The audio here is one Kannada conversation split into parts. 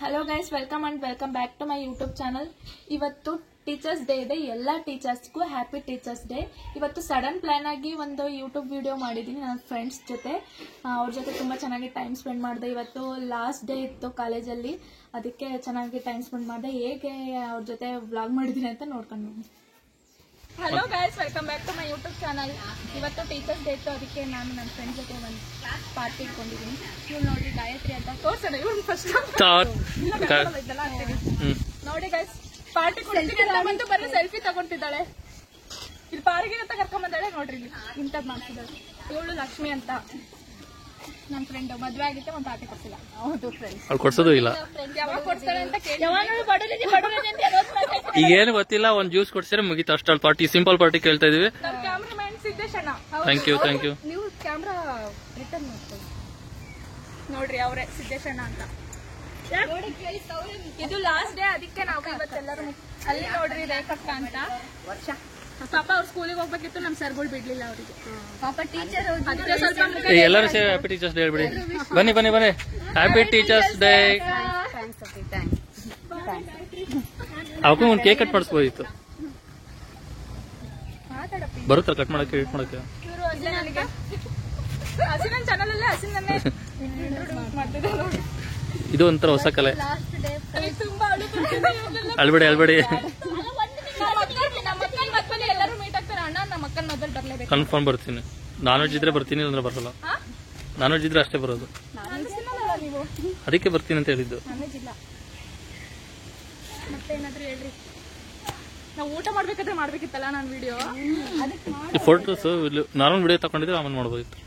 Hello guys, welcome back to my YouTube channel. ಇವತ್ತು ಟೀಚರ್ಸ್ ಡೇ ಇದೆ. ಎಲ್ಲ ಟೀಚರ್ಸ್ಗೂ ಹ್ಯಾಪಿ ಟೀಚರ್ಸ್ ಡೇ. ಇವತ್ತು ಸಡನ್ ಪ್ಲಾನ್ ಆಗಿ ಒಂದು ಯೂಟ್ಯೂಬ್ ವಿಡಿಯೋ ಮಾಡಿದ್ದೀನಿ ನನ್ನ ಫ್ರೆಂಡ್ಸ್ ಜೊತೆ. ಅವ್ರ ಜೊತೆ ತುಂಬ ಚೆನ್ನಾಗಿ ಟೈಮ್ ಸ್ಪೆಂಡ್ ಮಾಡಿದೆ. ಇವತ್ತು ಲಾಸ್ಟ್ ಡೇ ಇತ್ತು ಕಾಲೇಜಲ್ಲಿ, ಅದಕ್ಕೆ ಚೆನ್ನಾಗಿ ಟೈಮ್ ಸ್ಪೆಂಡ್ ಮಾಡಿದೆ. ಹೇಗೆ ಅವ್ರ ಜೊತೆ ವ್ಲಾಗ್ ಮಾಡಿದ್ದೀನಿ ಅಂತ ನೋಡ್ಕೊಂಡು ಬನ್ನಿ. Hello guys, welcome back to my YouTube channel. ಇವತ್ತು ಟೀಚರ್ಸ್ ಡೇ ಇತ್ತು, ಅದಕ್ಕೆ ನಾನು ನನ್ನ ಫ್ರೆಂಡ್ ಜೊತೆ ಒಂದು ಪಾರ್ಟಿ ಇಟ್ಕೊಂಡಿದ್ದೀನಿ. ಇವ್ರು ನೋಡಿ ಗಾಯತ್ರಿ ಅಂತ ತೋರ್ಸೋಣ. ಇವ್ರು ಫಸ್ಟ್ ನೋಡಿ ಗೈಸ್, ಪಾರ್ಟಿ ಕೊಡ್ತೀನಿ ಅಂತ ಬಂದು ಬರೀ ಸೆಲ್ಫಿ ತಗೊಂತಿದ್ದಾಳೆ. ಇಲ್ಲಿ ಪಾರ್ಕಿಗೆ ಅಂತ ಕರ್ಕೊಂಡ್ ಬಂದಾಳೆ. ನೋಡ್ರಿ ಇಲ್ಲಿ ಇಂಥದ್ದು ಮಾಡ್ತಿದ್ದಾಳೆ. ಇವಳು ಲಕ್ಷ್ಮಿ ಅಂತ ನನ್ನ ಫ್ರೆಂಡ್. ಮದ್ವೆ ಆಗಿತ್ತೆ, ಒಂದು ಪಾರ್ಟಿ ಕೊಡ್ಸಿಲ್ಲ. ಹೌದು ಫ್ರೆಂಡ್ಸ್, ಅವ್ರು ಕೊಡ್ಸೋದು ಇಲ್ಲ. ಯಾವಾಗ ಕೊಡ್ತಾಳೆ ಅಂತ ಕೇಳಿ ಈಗ ಏನು ಗೊತ್ತಿಲ್ಲ. ಒಂದ್ ಜ್ಯೂಸ್ ಕೊಡ್ಸಿದ್ರೆ ಮುಗಿತು ಅಷ್ಟು. ಪಾರ್ಟಿ ಸಿಂಪಲ್ ಪಾರ್ಟಿ ಕೇಳ್ತಾ ಇದೀವಿ. ಕ್ಯಾಮ್ರಾಮನ್ ಸಿದ್ದೇಶ್ ಅಣ್ಣ, ಥ್ಯಾಂಕ್ ಯು. ನೀವು ಕ್ಯಾಮ್ರಾ ರಿಟರ್ನ್ ಮಾಡ್ಕೊಳ್ಳಿ. ನೋಡ್ರಿ ಅವರೇ ಸಿದ್ದೇಶ್ ಅಣ್ಣ ಅಂತ. ಇದು ಲಾಸ್ಟ್ ಡೇ, ಅದಕ್ಕೆ ನಾವು ಇವತ್ತೆಲ್ಲರೂ ಅಲ್ಲಿ ನೋಡ್ರಿ ರೇಖಕ್ಕ ಅಂತ. ಪಾಪ ಅವ್ರ ಸ್ಕೂಲಿಗೆ ಹೋಗ್ಬೇಕಿತ್ತು, ನಮ್ ಸರ್ಗಳು ಬಿಡ್ಲಿಲ್ಲ ಅವರಿಗೆ. ಪಾಪ ಟೀಚರ್ ಎಲ್ಲರೂ ಸೇರಿ ಹ್ಯಾಪಿ ಟೀಚರ್ಸ್ ಡೇ ಹೇಳ್ಬಿಡಿ. ಬನ್ನಿ ಹ್ಯಾಪಿ ಟೀಚರ್ಸ್ ಡೇ. ಅವಕ್ಕೂ ಒಂದು ಕೇಕ್ ಕಟ್ ಮಾಡಿಸ್ಬೋದಿತ್ತು. ಬರುತ್ತಾ ಕಟ್ ಮಾಡಕ್ಕೆ, ಎಡಿಟ್ ಮಾಡಕ್ಕೆ? ಇವರು ನನಗೆ ಹಸಿನ ಚಾನಲ್ ಅಲ್ಲೇ ಹಸಿನನ್ನೇ ಇಂಟ್ರೊಡ್ಯೂಸ್ ಮಾಡ್ತಿದ್ದೆ ನೋಡಿ. ಇದು ಒಂಥರ ಹೊಸ ಕಲೆ. ತುಂಬಾ ಅಳ್ಬೇಡಿ ಎಲ್ಲರೂ ಮೀಟ್ ಆಗ್ತಾರೆ. ಅಣ್ಣ ನಮ್ಮ ಅಕ್ಕನ ಮೊದಲು ಬರ್ಲೇಬೇಕು. ಕನ್ಫರ್ಮ್ ಬರ್ತೀನಿ. ನಾನ್ ವೆಜ್ ಇದ್ರೆ ಬರ್ತೀನಿ, ಅಂದ್ರೆ ಬರಲ್ಲ. ನಾನ್ ವೆಜ್ ಇದ್ರೆ ಅಷ್ಟೇ ಬರೋದು. ನೀವು ಅದಕ್ಕೆ ಬರ್ತೀನಿ ಅಂತ ಹೇಳಿದ್ದು. ನಾನ್ವೆಜ್ ಇಲ್ಲ. ಮತ್ತೆ ಏನಾದ್ರು ಹೇಳ್ರಿ. ನಾವು ಊಟ ಮಾಡ್ಬೇಕಾದ್ರೆ ಮಾಡ್ಬೇಕಿತ್ತಲ್ಲ ನಾನು ವಿಡಿಯೋ. ಈ ಫೋಟೋಸ್ ನಾರ್ಮಲ್ ವಿಡಿಯೋ ತಗೊಂಡಿದ್ರೆ ಆಮೇಲೆ ಮಾಡ್ಬೋದಿತ್ತು.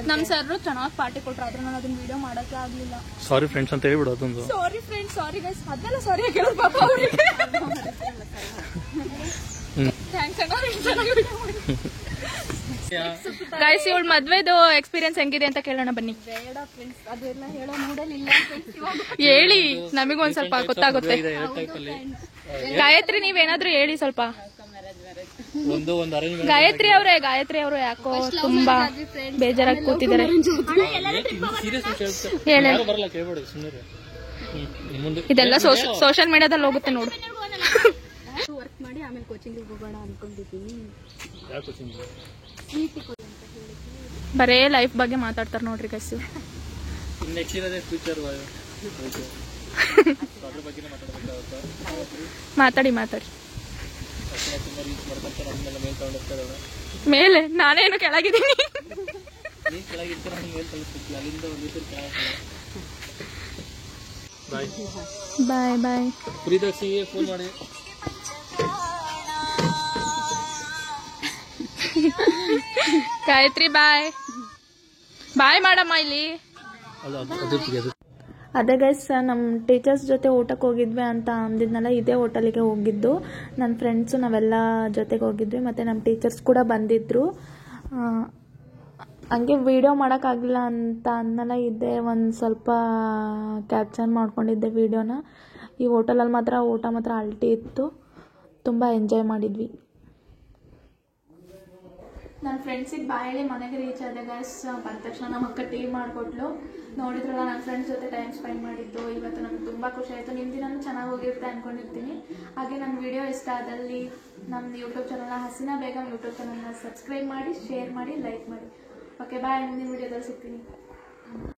ನಮ್ ಸರ್ ಚೆನ್ನಾಗಿ ಪಾರ್ಟಿ ಕೊಟ್ರು, ಆದ್ರೆ ನಾನು ಅದನ್ನ ವಿಡಿಯೋ ಮಾಡಕ್ಕೆ ಆಗ್ಲಿಲ್ಲ. ಸಾರಿ ಫ್ರೆಂಡ್ಸ್ ಅಂತ ಹೇಳ್ಬಿಡು ಅದೊಂದು. Sorry friends, sorry guys. ಅದೆಲ್ಲ ಸಾರಿ ಕೇಳೋದು ಪಾಪ ಅವ್ರಿಗೆ. ಗೈಸ್, ಇವಳು ಮದ್ವೆದು ಎಕ್ಸ್ಪೀರಿಯನ್ಸ್ ಹೆಂಗಿದೆ ಅಂತ ಕೇಳೋಣ ಬನ್ನಿ. ಬೇಡ ಫ್ರೆಂಡ್ಸ್, ಅದೆಲ್ಲ ಹೇಳೋ ಮೂಡಲಿಲ್ಲ. ಹೇಳಿ, ನಮಗೊಂದ್ ಸ್ವಲ್ಪ ಗೊತ್ತಾಗುತ್ತೆ. ಗಾಯತ್ರಿ, ನೀವೇನಾದ್ರೂ ಹೇಳಿ ಸ್ವಲ್ಪ. ಗಾಯತ್ರಿ ಅವರು ಯಾಕೋ ತುಂಬಾ ಬೇಜಾರಾಗಿ ಕೂತಿದ್ದಾರೆ. ಇದೆಲ್ಲ ಸೋಷಿಯಲ್ ಮೀಡಿಯಾದಲ್ಲಿ ಹೋಗುತ್ತೆ ನೋಡು. ವರ್ಕ್ ಮಾಡಿ ಆಮೇಲೆ ಕೋಚಿಂಗ್ ಹೋಗೋಣ ಅನ್ಕೊಂಡಿದ್ದೀನಿ. ಬರೇ ಲೈಫ್ ಬಗ್ಗೆ ಮಾತಾಡ್ತಾರೆ ನೋಡ್ರಿ ಗೈಸ್. ಮಾತಾಡಿ ಮೇಲೆ. ನಾನೇನು ಕೆಳಗಿದ್ದೀನಿ. ಬಾಯ್. ಫೋನ್ ಮಾಡಿ. ಗಾಯತ್ರಿ ಬಾಯ್ ಮಾಡಮ್ಮ ಇಲ್ಲಿ. ಅದೇ ಗೈಸ್, ನಮ್ಮ ಟೀಚರ್ಸ್ ಜೊತೆ ಊಟಕ್ಕೆ ಹೋಗಿದ್ವಿ ಅಂತ ಅಂದಿದ್ನಲ್ಲ, ಇದೇ ಹೋಟೆಲಿಗೆ ಹೋಗಿದ್ದು. ನನ್ನ ಫ್ರೆಂಡ್ಸು ನಾವೆಲ್ಲ ಜೊತೆಗೆ ಹೋಗಿದ್ವಿ, ಮತ್ತು ನಮ್ಮ ಟೀಚರ್ಸ್ ಕೂಡ ಬಂದಿದ್ದರು. ಹಂಗೆ ವಿಡಿಯೋ ಮಾಡೋಕ್ಕಾಗಲಿಲ್ಲ ಅಂತ ಅನ್ನಲ್ಲ, ಇದ್ದೆ ಒಂದು ಸ್ವಲ್ಪ ಕ್ಯಾಪ್ಚರ್ ಮಾಡ್ಕೊಂಡಿದ್ದೆ ವಿಡಿಯೋನ. ಈ ಹೋಟೆಲಲ್ಲಿ ಮಾತ್ರ ಊಟ ಮಾತ್ರ ಅಲ್ಟಿ ಇತ್ತು, ತುಂಬ ಎಂಜಾಯ್ ಮಾಡಿದ್ವಿ. ನನ್ನ ಫ್ರೆಂಡ್ಸಿಗೆ ಬಾಯಲ್ಲಿ ಮನೆಗೆ ರೀಚ್ ಆದೆ ಗೈಸ್. ಬಂದ ತಕ್ಷಣ ನಮ್ಮ ಅಕ್ಕ ಟೀ ಮಾಡಿಕೊಟ್ಲು. ನೋಡಿದ್ರಲ್ಲ, ನನ್ನ ಫ್ರೆಂಡ್ಸ್ ಜೊತೆ ಟೈಮ್ ಸ್ಪೆಂಡ್ ಮಾಡಿದ್ದು. ಇವತ್ತು ನನಗೆ ತುಂಬ ಖುಷಿ ಆಯಿತು. ನಿಮ್ಮ ದಿನನೂ ಚೆನ್ನಾಗಿ ಹೋಗಿರುತ್ತೆ ಅಂದ್ಕೊಂಡಿರ್ತೀನಿ. ಹಾಗೆ ನನ್ನ ವಿಡಿಯೋ ಇಷ್ಟ ಆದಲ್ಲಿ ನಮ್ಮ ಯೂಟ್ಯೂಬ್ ಚಾನಲ್ನ ಹಸಿನಾ ಬೇಗಂ ಯೂಟ್ಯೂಬ್ ಚಾನಲ್ನ ಸಬ್ಸ್ಕ್ರೈಬ್ ಮಾಡಿ, ಶೇರ್ ಮಾಡಿ, ಲೈಕ್ ಮಾಡಿ. ಓಕೆ, ಬಾಯ್. ಮುಂದಿನ ವಿಡಿಯೋದಲ್ಲಿ ಸಿಗ್ತೀನಿ.